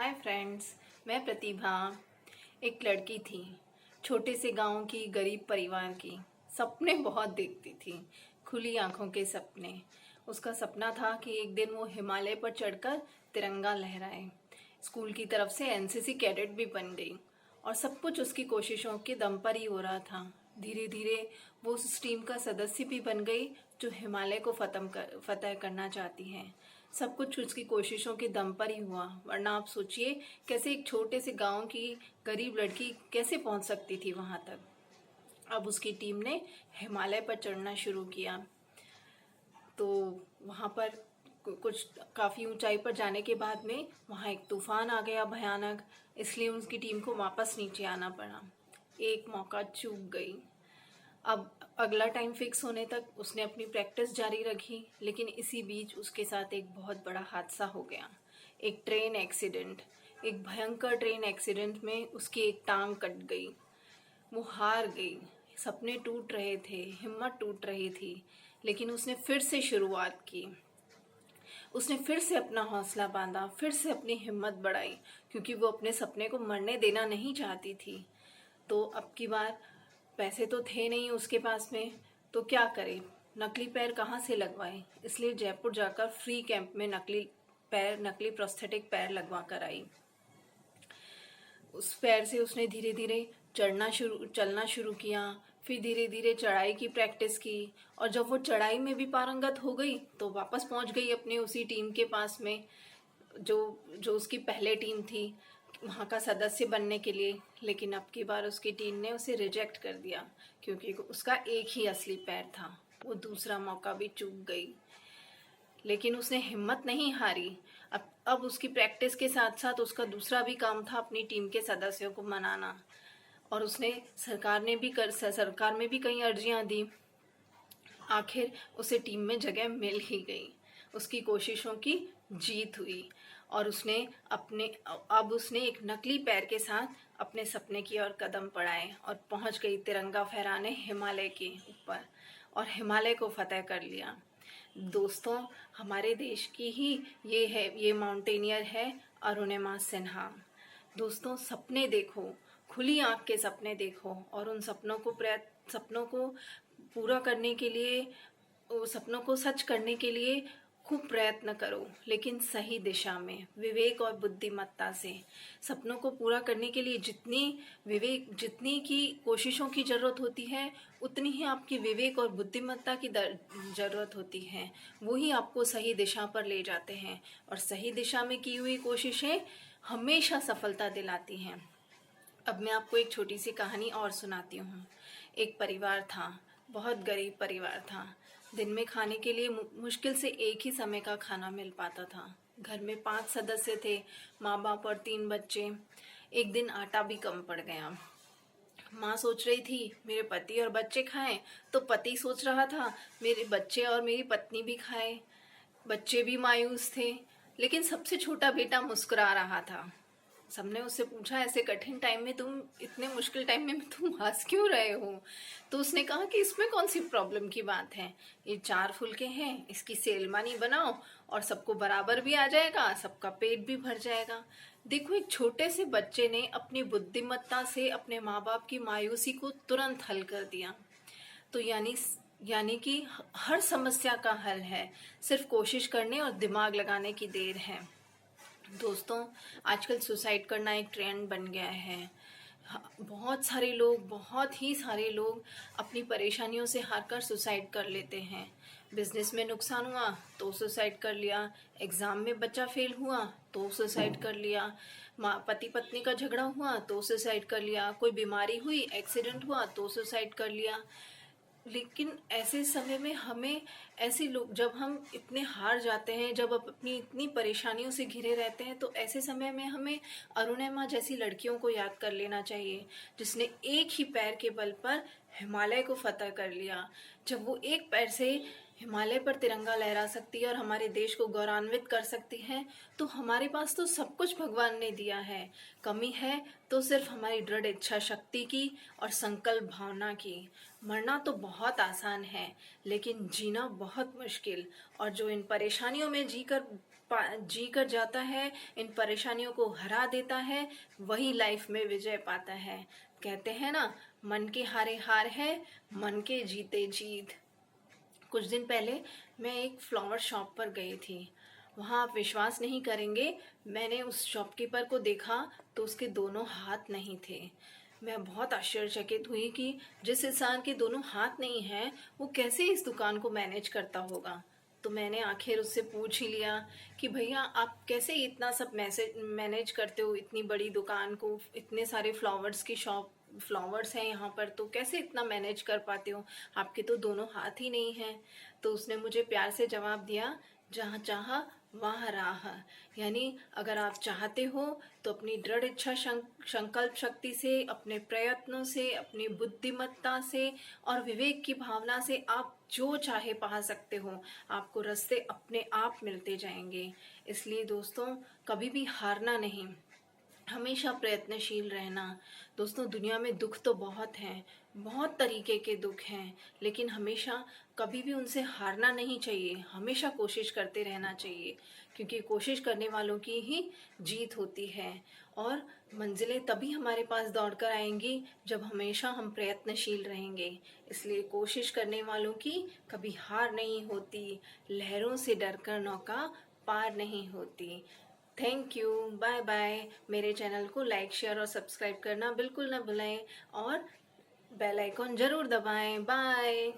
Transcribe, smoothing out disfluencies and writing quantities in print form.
Hi friends, मैं प्रतिभा। एक लड़की थी, छोटे से गांव की, गरीब परिवार की। सपने बहुत देखती थी, खुली आंखों के सपने। उसका सपना था कि एक दिन वो हिमालय पर चढ़कर तिरंगा लहराए। स्कूल की तरफ से एनसीसी कैडेट भी बन गई और सब कुछ उसकी कोशिशों के दम पर ही हो रहा था। धीरे धीरे वो उस टीम का सदस्य भी बन गई जो हिमालय को फतह करना चाहती है। सब कुछ उसकी कोशिशों के दम पर ही हुआ, वरना आप सोचिए कैसे एक छोटे से गांव की गरीब लड़की कैसे पहुंच सकती थी वहां तक। अब उसकी टीम ने हिमालय पर चढ़ना शुरू किया तो वहां पर कुछ काफ़ी ऊंचाई पर जाने के बाद में वहां एक तूफान आ गया भयानक, इसलिए उसकी टीम को वापस नीचे आना पड़ा। एक मौका चूक गई। अब अगला टाइम फिक्स होने तक उसने अपनी प्रैक्टिस जारी रखी, लेकिन इसी बीच उसके साथ एक बहुत बड़ा हादसा हो गया। एक ट्रेन एक्सीडेंट। एक भयंकर ट्रेन एक्सीडेंट में उसकी एक टांग कट गई। वो हार गई। सपने टूट रहे थे, हिम्मत टूट रही थी, लेकिन उसने फिर से शुरुआत की। उसने फिर से अपना हौसला बांधा, फिर से अपनी हिम्मत बढ़ाई, क्योंकि वो अपने सपने को मरने देना नहीं चाहती थी। तो अब की बार पैसे तो थे नहीं उसके पास में, तो क्या करे, नकली पैर कहाँ से लगवाए। इसलिए जयपुर जाकर फ्री कैंप में नकली प्रोस्थेटिक पैर लगवा कर आई। उस पैर से उसने धीरे धीरे चलना शुरू किया। फिर धीरे धीरे चढ़ाई की प्रैक्टिस की, और जब वो चढ़ाई में भी पारंगत हो गई तो वापस पहुंच गई अपने उसी टीम के पास में जो जो उसकी पहले टीम थी, वहाँ का सदस्य बनने के लिए। लेकिन अब की बार उसकी टीम ने उसे रिजेक्ट कर दिया, क्योंकि उसका एक ही असली पैर था। वो दूसरा मौका भी चूक गई, लेकिन उसने हिम्मत नहीं हारी। अब उसकी प्रैक्टिस के साथ साथ उसका दूसरा भी काम था अपनी टीम के सदस्यों को मनाना। और उसने सरकार में भी कई अर्जियां दी। आखिर उसे टीम में जगह मिल ही गई। उसकी कोशिशों की जीत हुई और अब उसने एक नकली पैर के साथ अपने सपने की ओर कदम बढ़ाए और पहुंच गई तिरंगा फहराने हिमालय के ऊपर, और हिमालय को फतेह कर लिया। दोस्तों, हमारे देश की ही ये माउंटेनियर है अरुणिमा सिन्हा। दोस्तों, सपने देखो, खुली आंख के सपने देखो, और उन सपनों को पूरा करने के लिए, सपनों को सच करने के लिए खूब प्रयत्न करो, लेकिन सही दिशा में, विवेक और बुद्धिमत्ता से। सपनों को पूरा करने के लिए जितनी की कोशिशों की जरूरत होती है, उतनी ही आपकी विवेक और बुद्धिमत्ता की जरूरत होती है। वो ही आपको सही दिशा पर ले जाते हैं, और सही दिशा में की हुई कोशिशें हमेशा सफलता दिलाती हैं। अब मैं आपको एक छोटी सी कहानी और सुनाती हूँ। एक परिवार था, बहुत गरीब परिवार था। दिन में खाने के लिए मुश्किल से एक ही समय का खाना मिल पाता था। घर में 5 सदस्य थे, माँ बाप और 3 बच्चे। एक दिन आटा भी कम पड़ गया। माँ सोच रही थी मेरे पति और बच्चे खाएं, तो पति सोच रहा था मेरे बच्चे और मेरी पत्नी भी खाएं। बच्चे भी मायूस थे, लेकिन सबसे छोटा बेटा मुस्कुरा रहा था। सबने उससे पूछा, ऐसे कठिन टाइम में इतने मुश्किल टाइम में तुम हंस क्यों रहे हो? तो उसने कहा कि इसमें कौन सी प्रॉब्लम की बात है, ये 4 फुलके हैं, इसकी सेलमानी बनाओ और सबको बराबर भी आ जाएगा, सबका पेट भी भर जाएगा। देखो, एक छोटे से बच्चे ने अपनी बुद्धिमत्ता से अपने माँ बाप की मायूसी को तुरंत हल कर दिया। तो यानी कि हर समस्या का हल है, सिर्फ कोशिश करने और दिमाग लगाने की देर है। दोस्तों, आजकल सुसाइड करना एक ट्रेंड बन गया है। बहुत ही सारे लोग अपनी परेशानियों से हारकर सुसाइड कर लेते हैं। बिजनेस में नुकसान हुआ तो सुसाइड कर लिया, एग्जाम में बच्चा फेल हुआ तो सुसाइड कर लिया, पति पत्नी का झगड़ा हुआ तो सुसाइड कर लिया, कोई बीमारी हुई, एक्सीडेंट हुआ तो सुसाइड कर लिया। लेकिन ऐसे समय में जब हम इतने हार जाते हैं, जब अपनी इतनी परेशानियों से घिरे रहते हैं, तो ऐसे समय में हमें अरुणिमा जैसी लड़कियों को याद कर लेना चाहिए, जिसने एक ही पैर के बल पर हिमालय को फतह कर लिया। जब वो एक पैर से हिमालय पर तिरंगा लहरा सकती है और हमारे देश को गौरवान्वित कर सकती है, तो हमारे पास तो सब कुछ भगवान ने दिया है। कमी है तो सिर्फ हमारी दृढ़ इच्छा शक्ति की और संकल्प भावना की। मरना तो बहुत आसान है, लेकिन जीना बहुत मुश्किल। और जो इन परेशानियों में जीकर जी कर जाता है, इन परेशानियों को हरा देता है, वही लाइफ में विजय पाता है। कहते हैं ना, मन के हारे हार है, मन के जीते जीत। कुछ दिन पहले मैं एक फ्लावर शॉप पर गई थी। वहाँ आप विश्वास नहीं करेंगे, मैंने उस शॉपकीपर को देखा तो उसके दोनों हाथ नहीं थे। मैं बहुत आश्चर्यचकित हुई कि जिस इंसान के दोनों हाथ नहीं हैं, वो कैसे इस दुकान को मैनेज करता होगा। तो मैंने आखिर उससे पूछ ही लिया कि भैया आप कैसे इतना सब मैनेज करते हो, इतनी बड़ी दुकान को, इतने सारे फ्लावर्स की शॉप, फ्लावर्स हैं यहाँ पर, तो कैसे इतना मैनेज कर पाते हो, आपके तो दोनों हाथ ही नहीं हैं। तो उसने मुझे प्यार से जवाब दिया, जहाँ चाहा वहाँ राह। यानी अगर आप चाहते हो तो अपनी दृढ़ इच्छा संकल्प शक्ति से, अपने प्रयत्नों से, अपनी बुद्धिमत्ता से और विवेक की भावना से आप जो चाहे पा सकते हो। आपको रास्ते अपने आप मिलते जाएंगे। इसलिए दोस्तों, कभी भी हारना नहीं, हमेशा प्रयत्नशील रहना। दोस्तों, दुनिया में दुख तो बहुत हैं, बहुत तरीके के दुख हैं, लेकिन हमेशा कभी भी उनसे हारना नहीं चाहिए, हमेशा कोशिश करते रहना चाहिए, क्योंकि कोशिश करने वालों की ही जीत होती है। और मंजिलें तभी हमारे पास दौड़ कर आएंगी जब हमेशा हम प्रयत्नशील रहेंगे। इसलिए कोशिश करने वालों की कभी हार नहीं होती, लहरों से डरकर नौका पार नहीं होती। Thank you, bye bye. मेरे चैनल को लाइक, शेयर और सब्सक्राइब करना बिल्कुल ना भुलाएं और बेल आइकॉन जरूर दबाएं। बाय।